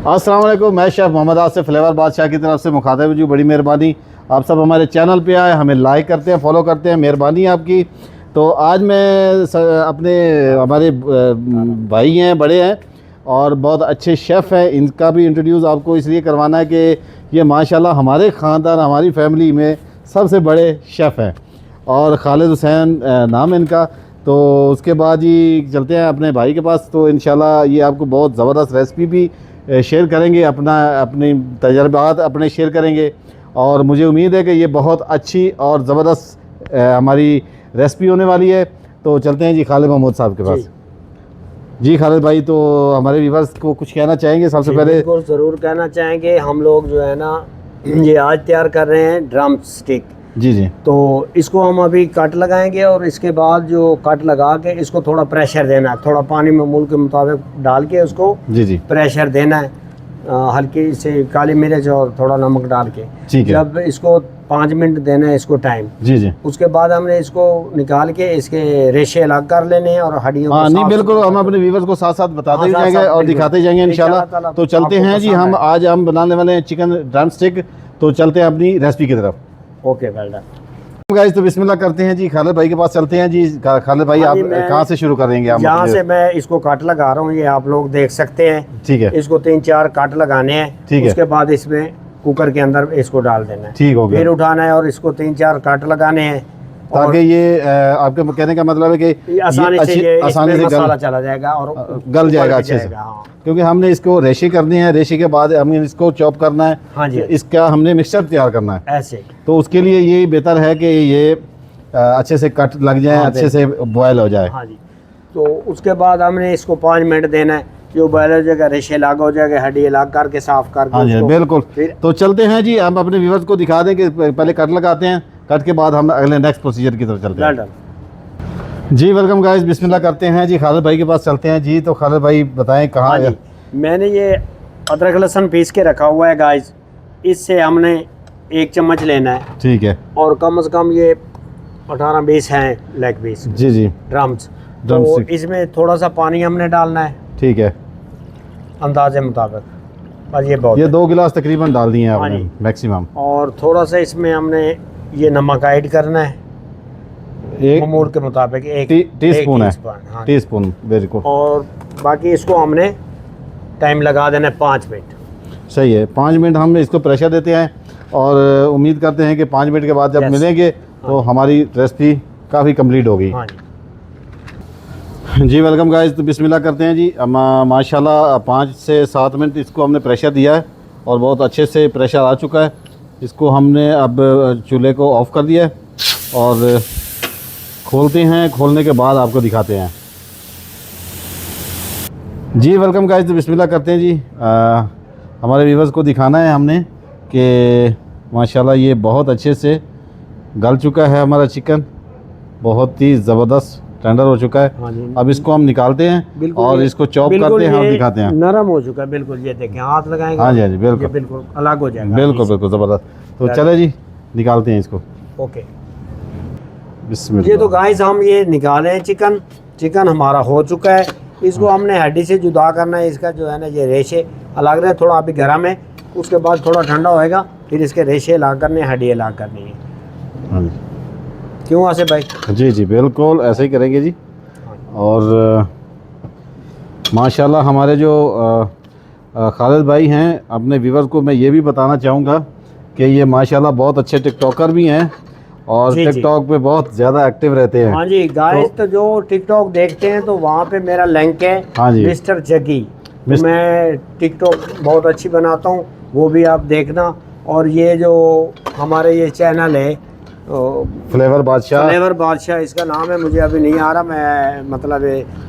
अस्सलाम वालेकुम, मैं शेफ़ मोहम्मद आसिफ फ्लेवर बादशाह की तरफ से मुखातिब हूँ। बड़ी मेहरबानी, आप सब हमारे चैनल पे आए, हमें लाइक करते हैं, फॉलो करते हैं, मेहरबानी आपकी। तो आज मैं अपने हमारे भाई हैं, बड़े हैं और बहुत अच्छे शेफ़ हैं, इनका भी इंट्रोड्यूस आपको इसलिए करवाना है कि ये माशाल्लाह हमारे ख़ानदान, हमारी फैमिली में सबसे बड़े शेफ़ हैं और खालिद हुसैन नाम है इनका। तो उसके बाद ही चलते हैं अपने भाई के पास। तो इंशाल्लाह ये आपको बहुत ज़बरदस्त रेसिपी भी शेयर करेंगे, अपने तजर्बात अपने शेयर करेंगे और मुझे उम्मीद है कि ये बहुत अच्छी और ज़बरदस्त हमारी रेसिपी होने वाली है। तो चलते हैं जी खालिद महमूद साहब के पास। जी खालिद भाई, तो हमारे व्यूअर्स को कुछ कहना चाहेंगे? सबसे पहले बिल्कुल ज़रूर कहना चाहेंगे। हम लोग जो है ना ये आज तैयार कर रहे हैं ड्रम स्टिक। जी जी। तो इसको हम अभी कट लगाएंगे और इसके बाद जो कट लगा के इसको थोड़ा प्रेशर देना है, थोड़ा पानी मामूल के मुताबिक डाल के उसको जी जी प्रेशर देना है, हल्की से काली मिर्च और थोड़ा नमक डाल के। ठीक है। जब इसको 5 मिनट देना है इसको टाइम। जी जी। उसके बाद हमने इसको निकाल के इसके रेशे अलग कर लेने हैं और हड्डियों हाँ नहीं बिल्कुल, हम अपने व्यूअर्स को साथ साथ बताते ही जाएंगे और दिखाते जाएंगे इंशाल्लाह। तो चलते हैं जी, हम आज हम बनाने वाले हैं चिकन ड्रम स्टिक। तो चलते हैं अपनी रेसिपी की तरफ। Okay, well done guys. तो बिस्मिल्लाह करते हैं जी, खालिद भाई के पास चलते हैं जी। खालिद भाई, आप कहाँ से शुरू करेंगे? यहाँ से मैं इसको कट लगा रहा हूँ, ये आप लोग देख सकते हैं। ठीक है। इसको 3-4 कट लगाने हैं। ठीक है। उसके बाद इसमें कुकर के अंदर इसको डाल देना है। ठीक हो गया। फिर उठाना है और इसको 3-4 कट लगाने हैं ताकि ये आपके कहने का मतलब है कि आसानी से मसाला गल चला जाएगा और गल जाएगा अच्छे से। हाँ। क्योंकि हमने इसको रेशे करने हैं, रेशे के बाद हमें इसको चॉप करना है। हाँ जी। इसका हमने मिक्सचर तैयार करना है ऐसे। तो उसके लिए ये बेहतर है कि ये अच्छे से कट लग जाए। हाँ, अच्छे से बॉयल हो जाए। हाँ जी। तो उसके बाद हमने इसको 5 मिनट देना है, जो बॉयल हो जाएगा, रेशे अलग हो जाएगा, हड्डी अलग करके साफ करके। हाँ जी बिल्कुल। तो चलते हैं जी, हम अपने व्यूअर्स को दिखा दें कि पहले कट लगाते हैं, कट के बाद हम अगले नेक्स्ट प्रोसीजर की तरफ चलते हैं। जी वेलकम गाइस, बिस्मिल्लाह करते हैं जी, खालिद भाई के पास चलते हैं जी। तो खालिद भाई बताएं कहाँ? हाँ, मैंने ये अदरक लहसुन पीस के रखा हुआ है गाइस, इससे हमने 1 चम्मच लेना है। ठीक है। और कम से कम ये 18-20 हैं लेग पीस। जी जी। ड्रम्स। तो इसमें थोड़ा सा पानी हमने डालना है। ठीक है। अंदाजे मुताबिक, बस ये बहुत। ये 2 गिलास तकरीबन डाल दिए हैं आपने मैक्सिमम। और थोड़ा सा इसमें हमने ये नमक ऐड करना है, एक मामूल के मुताबिक 1 टीस्पून है। हाँ, टीस्पून, वेरी गुड। और बाकी इसको हमने टाइम लगा देना है 5 मिनट। सही है, 5 मिनट हम इसको प्रेशर देते हैं और उम्मीद करते हैं कि 5 मिनट के बाद जब मिलेंगे तो हमारी रेसिपी काफ़ी कंप्लीट होगी। हाँ जी वेलकम गाइस। तो बिस्मिल्लाह करते हैं जी। माशाल्लाह 5 से 7 मिनट इसको हमने प्रेशर दिया है और बहुत अच्छे से प्रेशर आ चुका है। इसको हमने अब चूल्हे को ऑफ़ कर दिया है और खोलते हैं। खोलने के बाद आपको दिखाते हैं। जी वेलकम गाइस। तो बिस्मिल्लाह करते हैं जी। हमारे व्यूअर्स को दिखाना है हमने कि माशाल्लाह ये बहुत अच्छे से गल चुका है हमारा चिकन, बहुत ही ज़बरदस्त टेंडर हो चुका है। हाँ जी। अब इसको हम निकालते हैं और इसको चॉप करते हैं और दिखाते हैं। नरम हो चुका है बिल्कुल, ये देखें, हाथ लगाएंगे। हाँ जी, हाँ जी बिल्कुल, बिल्कुल अलग हो जाएगा। बिल्कुल बिल्कुल ज़बरदस्त। तो चले जी, निकालते हैं इसको। ओके। बिस्मिल्लाह। ये तो गाइस हम ये निकाले हैं चिकन हमारा हो चुका है। इसको हमने हड्डी से जुदा करना है। इसका जो है ना ये रेशे अलग रहे, थोड़ा अभी गर्म है, उसके बाद थोड़ा ठंडा होएगा, फिर इसके रेशे अलग करने, हड्डी अलग करनी है। हाँ जी। क्यों आसिफ भाई? जी जी बिल्कुल ऐसे ही करेंगे जी। और माशाल्लाह हमारे जो खालिद भाई हैं, अपने व्यूअर्स को मैं ये भी बताना चाहूँगा कि ये माशाल्लाह बहुत अच्छे टिकटॉकर भी हैं और टिकटॉक पे बहुत ज़्यादा एक्टिव रहते हैं। हाँ जी गाइस। तो जो टिकटॉक देखते हैं तो वहाँ पे मेरा लिंक है। हाँ जी, मिस्टर जगी। मैं टिकटॉक बहुत अच्छी बनाता हूँ, वो भी आप देखना। और ये जो हमारे ये चैनल है फ्लेवर बादशाह इसका नाम है, मुझे अभी नहीं आ रहा, मैं मतलब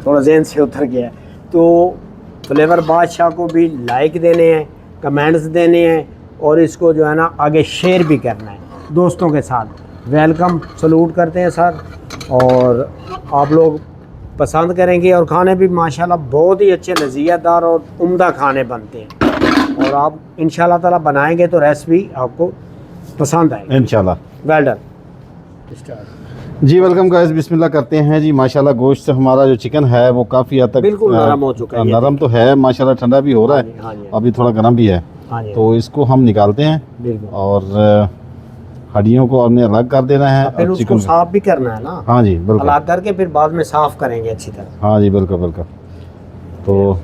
थोड़ा ज़हन से उतर गया है। तो फ्लेवर बादशाह को भी लाइक देने हैं, कमेंट्स देने हैं और इसको जो है ना आगे शेयर भी करना है दोस्तों के साथ। वेलकम, सलूट करते हैं सर। और आप लोग पसंद करेंगे और खाने भी माशाल्लाह बहुत ही अच्छे, लज़ीज़दार और उम्दा खाने बनते हैं। और आप इंशाल्लाह ताला बनाएंगे तो रेसिपी आपको पसंद आएगी इंशाल्लाह। Well done. जी वेलकम गाइस, बिस्मिल्लाह करते हैं जी। माशाल्लाह गोश्त हमारा जो चिकन है वो काफ़ी हद तक बिल्कुल नरम हो चुका है। नरम तो है माशाल्लाह, ठंडा भी हो रहा है, हाँ जी, अभी थोड़ा गर्म भी है। हाँ जी, तो इसको हम निकालते हैं बिल्कुल। और हड्डियों को हमने अलग कर देना है फिर और उसको चिकन साफ भी करना है ना। हाँ जी बिल्कुल, अलग करके फिर बाद में साफ करेंगे अच्छी तरह। हाँ जी बिल्कुल बिल्कुल। तो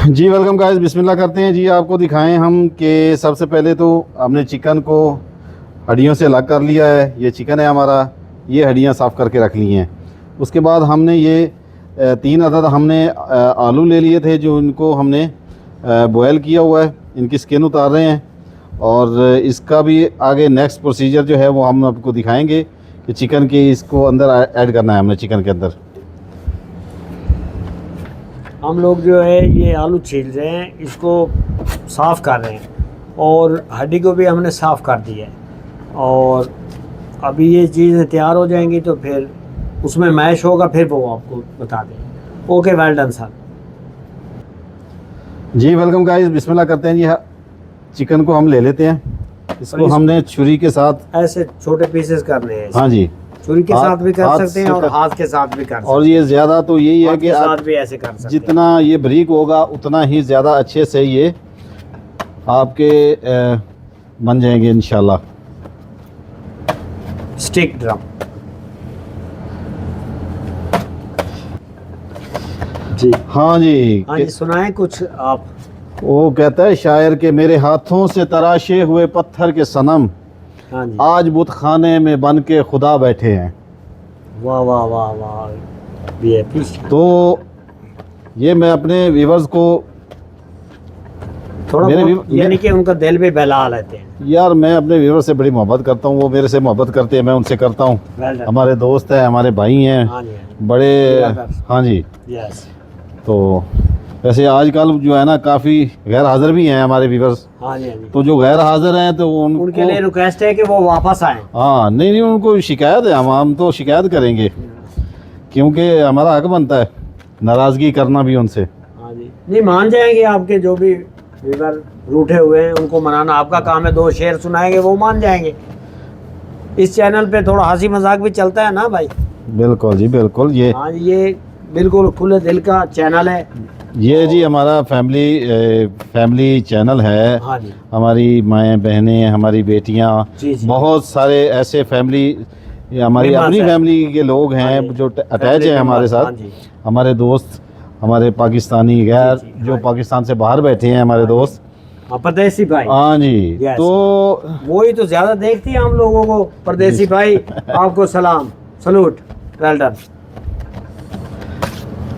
जी वेलकम गाइस, बिस्मिल्लाह करते हैं जी। आपको दिखाएं हम कि सबसे पहले तो हमने चिकन को हड्डियों से अलग कर लिया है। ये चिकन है हमारा, ये हड्डियां साफ़ करके रख ली हैं। उसके बाद हमने ये 3 अदद हमने आलू ले लिए थे, जो इनको हमने बॉयल किया हुआ है। इनकी स्किन उतार रहे हैं और इसका भी आगे नेक्स्ट प्रोसीजर जो है वो हम आपको दिखाएंगे कि चिकन के इसको अंदर ऐड करना है हमने चिकन के अंदर। हम लोग जो है ये आलू छील रहे हैं, इसको साफ कर रहे हैं और हड्डी को भी हमने साफ कर दिया है। और अभी ये चीज़ें तैयार हो जाएंगी तो फिर उसमें मैश होगा, फिर वो आपको बता दें। Okay, well done sir. जी वेलकम गाइस, बिस्मिल्लाह करते हैं जी। चिकन को हम ले लेते हैं, इसको हमने छुरी के साथ ऐसे छोटे पीसेस करने हैं। हाँ जी, छुरी के साथ भी कर हाथ सकते हैं से और हाथ के साथ भी कर सकते हैं। और ये ज़्यादा तो यही है हाथ कि के आप साथ भी ऐसे कर सकते हैं। जितना ये बारीक होगा उतना ही ज़्यादा अच्छे से ये आपके बन जाएंगे इंशाल्लाह। स्टिक ड्रम जी, हाँ जी, हाँ जी, सुनाएं कुछ आप। वो कहता है शायर के मेरे हाथों से तराशे हुए पत्थर के सनम हाँ जी, आज बुत खाने में बन के खुदा बैठे हैं। वाह वाह वाह वाह, VIP। तो ये मैं अपने व्यूवर्स को थोड़ा मेरे बहुत यानी कि उनका दिल भी बहला लेते हैं। यार, मैं अपने व्यूवर से बड़ी मोहब्बत करता हूँ, वो मेरे से मोहब्बत करते हैं, मैं उनसे करता हूँ। Well done. हमारे दोस्त हैं, हमारे भाई हैं, हाँ जी, हाँ जी, बड़े। ब्रदर्स। हाँ जी, यस, तो वैसे आजकल जो है ना काफ़ी गैर हाजिर भी हैं हमारे व्यूवर्स। हाँ जी, हाँ जी। तो जो गैर हाजिर हैं तो उनके लिए उनको रिक्वेस्ट है कि वो वापस आए। हाँ, नहीं नहीं, उनको शिकायत है, हम तो शिकायत करेंगे क्योंकि हमारा हक बनता है नाराज़गी करना भी उनसे। हाँ जी, नहीं मान जाएंगे आपके जो भी व्यूवर रूठे हुए हैं, उनको मनाना आपका काम है। 2 शेर सुनाएंगे, वो मान जाएंगे। इस चैनल पे थोड़ा हंसी मजाक भी चलता है ना भाई। बिल्कुल जी बिल्कुल। हाँ जी, ये बिल्कुल खुले दिल का चैनल है। ये जी हमारा फैमिली चैनल है। हाँ जी, हमारी माएँ बहनें, हमारी बेटियाँ, जी जी, बहुत सारे ऐसे फैमिली, हमारी मेहमान अपनी हैं। फैमिली के लोग हाँ हैं जी, जो अटैच फैमिली हैं हमारे मेंबर। हाँ साथ। जी, हमारे दोस्त, हमारे पाकिस्तानी गैर जी, जो हाँ जी। पाकिस्तान से बाहर बैठे हैं हमारे हाँ जी। दोस्त। हाँ, परदेसी भाई। हाँ जी, Yes. तो वही तो ज्यादा देखती है हम लोगों को। परदेसी भाई, आपको सलाम, सलूट, वेल डन।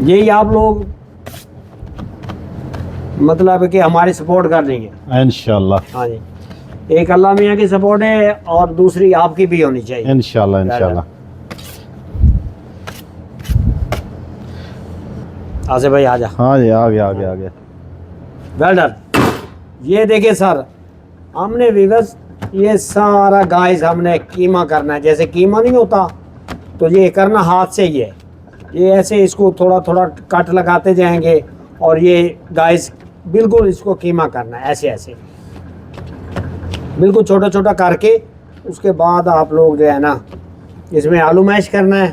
यही आप लोग मतलब है कि हमारी सपोर्ट कर रही है। इंशाल्लाह हाँ जी, एक अल्लाह मियाँ की सपोर्ट है और दूसरी आपकी भी होनी चाहिए। इंशाल्लाह इंशाल्लाह। आसिफ भाई आजा। हाँ जी, आ गया आ गया आ गया। Well done. ये देखिए सर, हमने विवस ये सारा गाइस हमने कीमा करना है। जैसे कीमा नहीं होता तो ये करना हाथ से ही है। ये ऐसे इसको थोड़ा थोड़ा कट लगाते जाएंगे और ये गाइस बिल्कुल इसको कीमा करना है, ऐसे ऐसे बिल्कुल छोटा छोटा करके। उसके बाद आप लोग जो है ना इसमें आलू मैश करना है,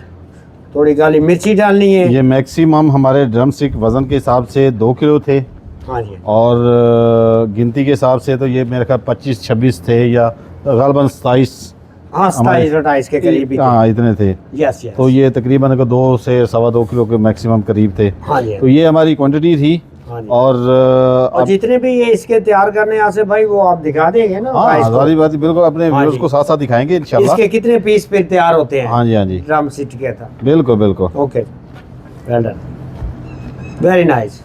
थोड़ी काली मिर्ची डालनी है। ये मैक्सिमम हमारे ड्रम स्टिक वज़न के हिसाब से 2 किलो थे हाँ जी, और गिनती के हिसाब से तो ये मेरे ख्याल 25-26 थे या गालबन 27। हाँ 27-28 के करीब ही थे। हाँ इतने थे। Yes yes. तो ये तकरीबन 2 से सवा 2 किलो के मैक्सिमम करीब थे। हाँ जी, तो ये हमारी क्वांटिटी थी। हाँ जी। और और जितने भी ये इसके तैयार करने आसे भाई वो आप दिखा देंगे ना हाँ, guys को? सारी बात बिल्कुल अपने हाँ व्यूअर्स जी। को साथ साथ दिखाएंगे इंशाल्लाह। इसके कितने पीस फिर तैयार होते हैं? हाँ जी हाँ जी, ड्रम स्टिक के था। बिल्कुल बिल्कुल। Okay, well done, very nice.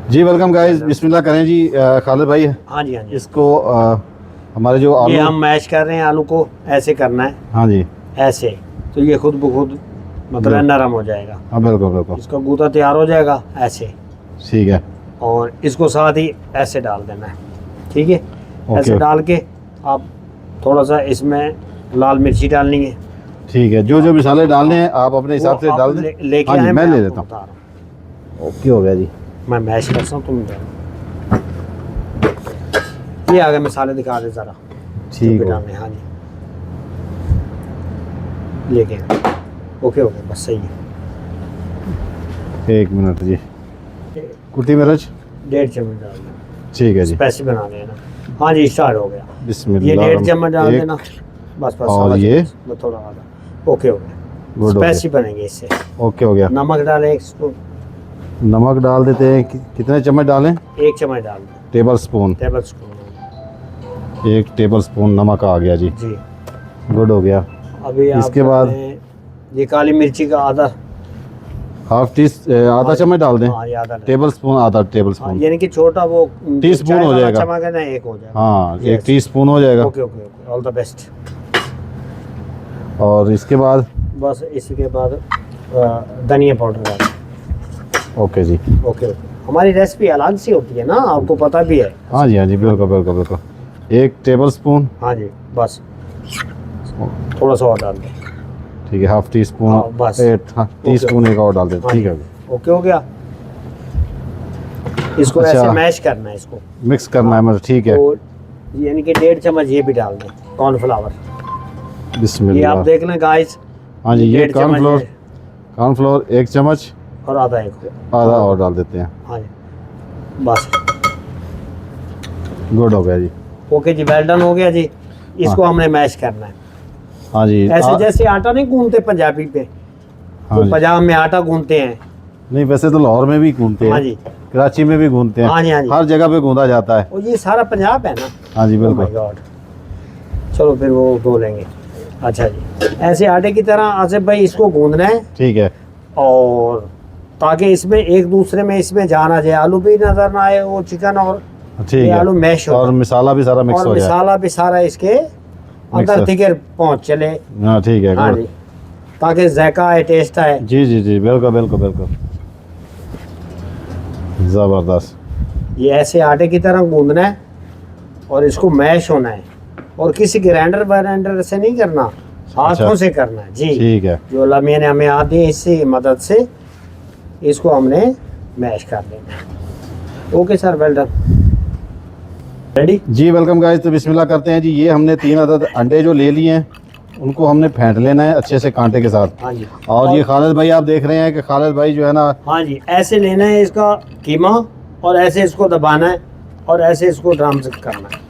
जी वेलकम गाइस, बिस्मिल्लाह करें जी। खालिद भाई, हाँ जी, हाँ जी। इसको हमारे जो ये आलू, हम मैश कर रहे हैं, आलू को ऐसे करना है, हाँ जी, ऐसे। तो ये खुद ब खुद मतलब नरम हो जाएगा। हाँ बिल्कुल बिल्कुल, इसका गूदा तैयार हो जाएगा ऐसे, ठीक है। और इसको साथ ही ऐसे डाल देना है, ठीक है। ओके। ऐसे डाल के आप थोड़ा सा इसमें लाल मिर्ची डालनी है। ठीक है, जो जो मसाले डालने हैं आप अपने हिसाब से वो डाल आप दें। लेके हाँ जी, आए, मैं ले आपको लेता हूँ। बता रहा हूँ। ओके हो गया जी। मैं मैश करता हूँ, तुम डालो। ये आगे मसाले दिखा दे ज़रा। ठीक है। डालने। हाँ जी लेके ओके ओके बस सही है। 1 मिनट जी। कुटी मिर्च 1.5 चम्मच डाल देना, ठीक है जी। स्पाइसी बना लेना। हाँ जी स्टार्ट हो गया। ये बिस्मिल्लाह। 1.5 चम्मच डाल एक- देना बस बस। और आधा ये? चम्मच, बस थोड़ा आधा। ओके ओके गुड हो स्पाइसी बनेंगे इससे। गया। ओके हो गया। नमक डालें 1 स्पून, नमक डाल देते हैं। कितने चम्मच डालें? 1 चम्मच डाल दें, table spoon. Table spoon. 1 table spoon नमक आ गया जी। जी गुड हो गया। अभी आप इसके बाद? ये काली मिर्ची का आधा आधा चम्मच डाल दें। हाँ ये आधा टेबल स्पून, आधा टेबल हाँ, स्पून। यानी कि छोटा वो टीस्पून चाय हो वाला जाएगा। चम्मच है ना, 1 हो जाएगा। हाँ 1 Yes. टीस्पून हो जाएगा। Okay okay okay all the best. और इसके बाद? बस इसके बाद धनिया पाउडर डाल। ओके जी। ओके ओके हमारी रेसिपी अलग सी होती है ना, आपको पता भी है। हाँ जी बिल्कुल बिल्कुल बिल्कुल। 1 टेबल स्पून। हाँ जी बस थोड़ा सा और डाल दें। ठीक है, हाफ टी स्पून। हाँ, बस। टी स्पून एक और डाल देते। हाँ ठीक जी, है। ओके हो गया। इसको अच्छा। ऐसे मैश करना है इसको। मिक्स करना है मतलब। ठीक है। तो यानी कि 1.5 चम्मच ये भी डाल दें कॉर्नफ्लावर। ये आप बिस्मिल्लाह। देख लें गाइस। हाँ जी ये 1.5 चम्मच कॉर्नफ्लोर। है कॉर्नफ्लोर 1 चम्मच, और आधा 1। आधा और डाल देते हैं। हाँ जी बस गुड हो गया जी। ओके जी वेल डन हो गया जी। इसको हमने मैश करना है हाँ जी। ऐसे जैसे आटा नहीं गूंथते पंजाबी पे। हाँ तो जी। पंजाब में आटा गूंथते हैं। नहीं वैसे तो लाहौर में भी गूंथते हाँ हैं, जी कराची में भी गूंथते हैं। हाँ जी, हाँ जी। हर जगह पे गूंदा जाता है। और ये सारा पंजाब है ना। हाँ जी Oh my बिल्कुल। God। चलो फिर वो बोलेंगे। अच्छा जी ऐसे आटे की तरह आसिफ भाई इसको गूंदना है, ठीक है। और ताकि इसमें एक दूसरे में इसमें जाना जाए, आलू भी नजर ना आए, वो चिकन और ठीक ये है। आलू मैश हो और मसाला भी सारा मिक्स और हो जाए। मसाला भी सारा इसके अंदर Mix। तिकर पहुंच चले। हाँ ठीक है। हाँ गुड। जी ताकि जायका आए, टेस्ट आए। जी जी जी बिल्कुल बिल्कुल बिल्कुल। ज़बरदस्त। ये ऐसे आटे की तरह गूंदना है और इसको मैश होना है, और किसी ग्राइंडर वाइंडर से नहीं करना, हाथों अच्छा। से करना है जी। ठीक है। जो अल्लाह मियां ने हमें आती है इससे मदद से इसको हमने मैश कर देना है। Okay sir well done. Ready जी वेलकम गाइस। तो बिस्मिल्लाह करते हैं जी। ये हमने 3 अदद अंडे जो ले लिए हैं उनको हमने फेंट लेना है अच्छे से कांटे के साथ। हाँ जी और ये खालिद भाई आप देख रहे हैं कि खालिद भाई जो है ना, हाँ जी ऐसे लेना है इसका कीमा, और ऐसे इसको दबाना है और ऐसे इसको ड्राम से करना है।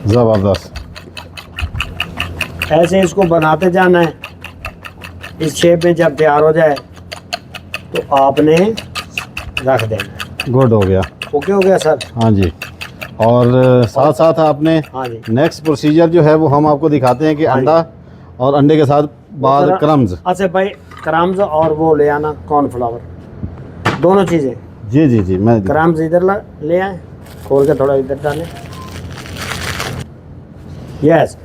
ज़बरदस्त। ऐसे इसको बनाते जाना है। इस शेप में जब तैयार हो जाए तो आपने रख देना है। गुड हो गया। ओके हो गया सर। हाँ जी। और साथ साथ आपने हाँ जी नेक्स्ट प्रोसीजर जो है वो हम आपको दिखाते हैं कि हाँ जी। अंडा और अंडे के साथ बाद जरा- क्रम्स। अच्छा भाई क्रम्स और वो ले आना कॉर्नफ्लावर, दोनों चीज़ें। जी जी जी मैं क्रम्स इधर ले आए, खोल के थोड़ा इधर डालें। यस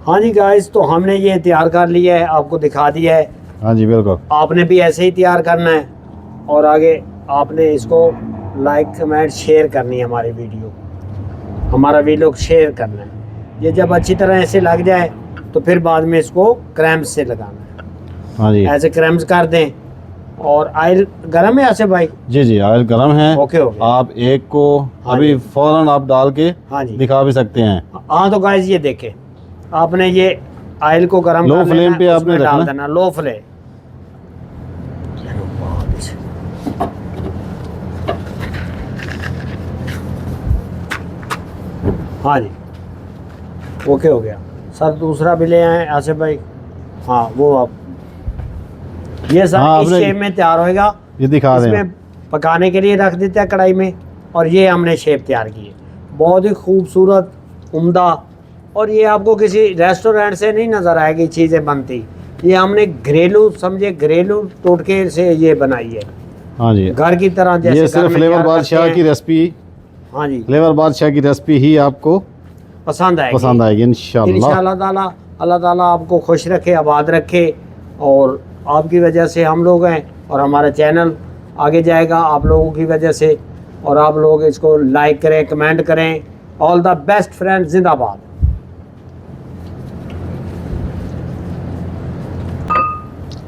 हाँ जी गाइस तो हमने ये तैयार कर लिया है, आपको दिखा दिया है। हाँ जी बिल्कुल। आपने भी ऐसे ही तैयार करना है, और आगे आपने इसको लाइक कमेंट शेयर करनी है, हमारी वीडियो, हमारा वीडियो शेयर करना है। ये जब अच्छी तरह ऐसे लग जाए तो फिर बाद में इसको क्रैम्स से लगाना है। हाँ जी। ऐसे क्रैम्स कर दें। और ऑयल गरम है ऐसे भाई? जी जी ऑयल गरम है। ओके ओके आप एक को हाँ अभी जी। फौरन आप डाल के हाँ जी दिखा भी सकते हैं। हाँ तो गाइस ये देखें, आपने ये ऑयल को गरम लो कर लेना फ्लेम है, पे उसमें आपने डाल रखना। देना लो फ्लेम। हाँ जी ओके हो गया सर। दूसरा भी ले आए आसिफ भाई। हाँ वो आप ये सर हाँ, इस आपने- शेप में तैयार होएगा। ये दिखा दें। इसमें पकाने के लिए रख देते हैं कढ़ाई में, और ये हमने शेप तैयार की है, बहुत ही खूबसूरत उम्दा। और ये आपको किसी रेस्टोरेंट से नहीं नज़र आएगी चीज़ें बनती, ये हमने घरेलू समझे, घरेलू टोटके से ये बनाई है, हाँ जी। घर की तरह जैसे ये घर सिर्फ में फ्लेवर तैयार बादशाह करते की हैं। रेसिपी, हाँ जी फ्लेवर बादशाह की रेसिपी ही आपको पसंद आएगी। पसंद आएगी इंशाल्लाह। इंशाअल्लाह ताला अल्लाह ताला आपको खुश रखे, आबाद रखे, और आपकी वजह से हम लोग हैं और हमारा चैनल आगे जाएगा आप लोगों की वजह से। और आप लोग इसको लाइक करें, कमेंट करें। ऑल द बेस्ट फ्रेंड, जिंदाबाद।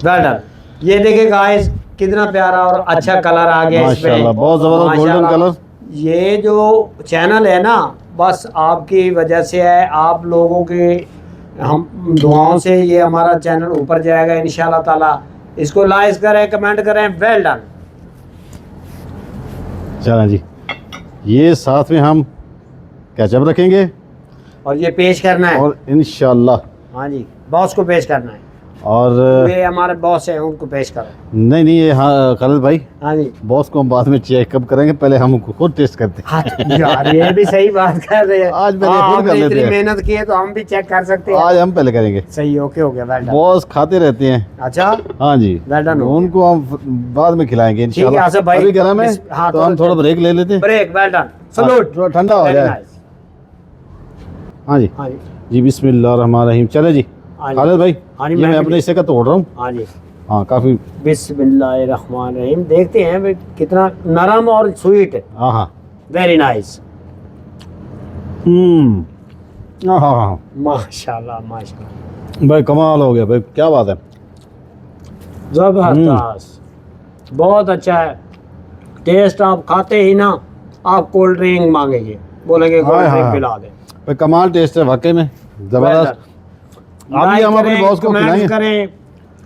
Well done. ये देखें गाइस कितना प्यारा और अच्छा कलर आ गया इसमें। माशाल्लाह बहुत ज़बरदस्त गोल्डन माशाल्लाह। कलर। ये जो चैनल है ना, बस आपकी वजह से है, आप लोगों के हम दुआओं से ये हमारा चैनल ऊपर जाएगा इंशाल्लाह ताला। इसको लाइक करें, कमेंट करें। Well done. चलें जी, ये साथ में हम केचप रखेंगे और ये पेश करना है। और इंशाल्लाह हाँ जी, बॉस को पेश करना है। और ये हमारे बॉस हैं, उनको पेश करो। नहीं नहीं, ये हाँ खालिद भाई, हाँ जी। बॉस को हम बाद में चेकअप करेंगे, पहले हम खुद टेस्ट करते हैं। हाँ यार, ये भी सही बात कर रहे हैं। आज पहले हाँ, खुद कर आपने लेते इतनी हैं। मेहनत की है तो हम भी चेक कर सकते हैं। आज हम पहले करेंगे। सही, ओके हो गया। Well done. बॉस खाते रहते हैं। अच्छा, हाँ जी, Well done हो उनको हम बाद में खिलाएंगे ठीक है इंशाल्लाह। आसिफ भाई। अभी गर्म है हाँ, तो हम थोड़ा ब्रेक ले लेते हैं। ब्रेक। Well done. सलूट। थोड़ा ठंडा हो जाए। हाँ जी हाँ जी। जी, बिस्मिल्लाहिर्रहमानिर्रहीम। चले जी हाँ जी। खालिद भाई, हाँ जी, ये मैं अपने हिस्से का तोड़ रहा हूँ। हाँ जी। हाँ काफ़ी। बिस्मिल्लाहिर्रहमानिर्रहीम। देखते हैं भाई कितना नरम और स्वीट है। हाँ हाँ। Very nice. हाँ हाँ हाँ माशाल्लाह माशाल्लाह। भाई, कमाल हो गया भाई, क्या बात है। जबरदस्त, बहुत अच्छा है टेस्ट। आप खाते ही ना आप कोल्ड ड्रिंक मांगेंगे, बोलेंगे कोल्ड हाँ, ड्रिंक हाँ। पिला दे। भाई कमाल टेस्ट है वाकई में, ज़बरदस्त। अभी हम अपने बॉस को खिलाएंगे। करें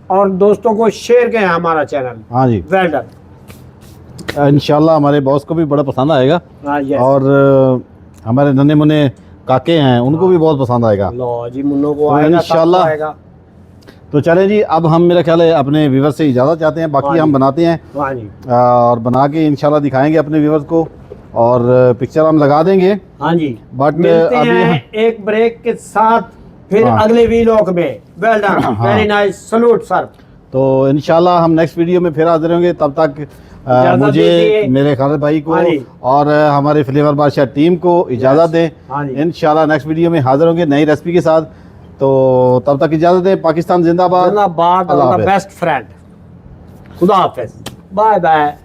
और दोस्तों को शेयर करें हमारा चैनल। हाँ जी, वेल डन। इंशाल्लाह हमारे बॉस को भी बड़ा पसंद आएगा। हाँ यस। और हमारे नन्हे मुन्ने काके हैं, उनको भी बहुत पसंद आएगा। लो जी, मुन्नों को तो आएगा, इंशाल्लाह। सबको आएगा। तो चलें जी, अब हम मेरा ख्याल है अपने व्यूवर्स से इजाज़त चाहते हैं, बाकी हाँ हम जी। बनाते हैं हाँ जी। और बना के इंशाल्लाह दिखाएंगे अपने व्यूवर्स को, और पिक्चर हम लगा देंगे। हाँ जी। बट मिलते अभी हैं एक ब्रेक के साथ फिर हाँ। अगले वीलॉग में। Well done. हाँ। Very nice. Salute sir. तो इंशाल्लाह हम नेक्स्ट वीडियो में फिर हाजिर होंगे। तब तक इजाज़त मुझे, दीजिए। मेरे खालिद भाई को हाँ जी। और हमारे फ्लेवर बादशाह टीम को इजाज़त दें। हाँ जी। इंशाल्लाह नेक्स्ट वीडियो में हाजिर होंगे नई रेसिपी के साथ। तो तब तक इजाज़त दें। पाकिस्तान जिंदाबाद। जिंदाबाद। अल्लाह द हाफ़िज़। Best friend. खुदा हाफिज। Bye bye.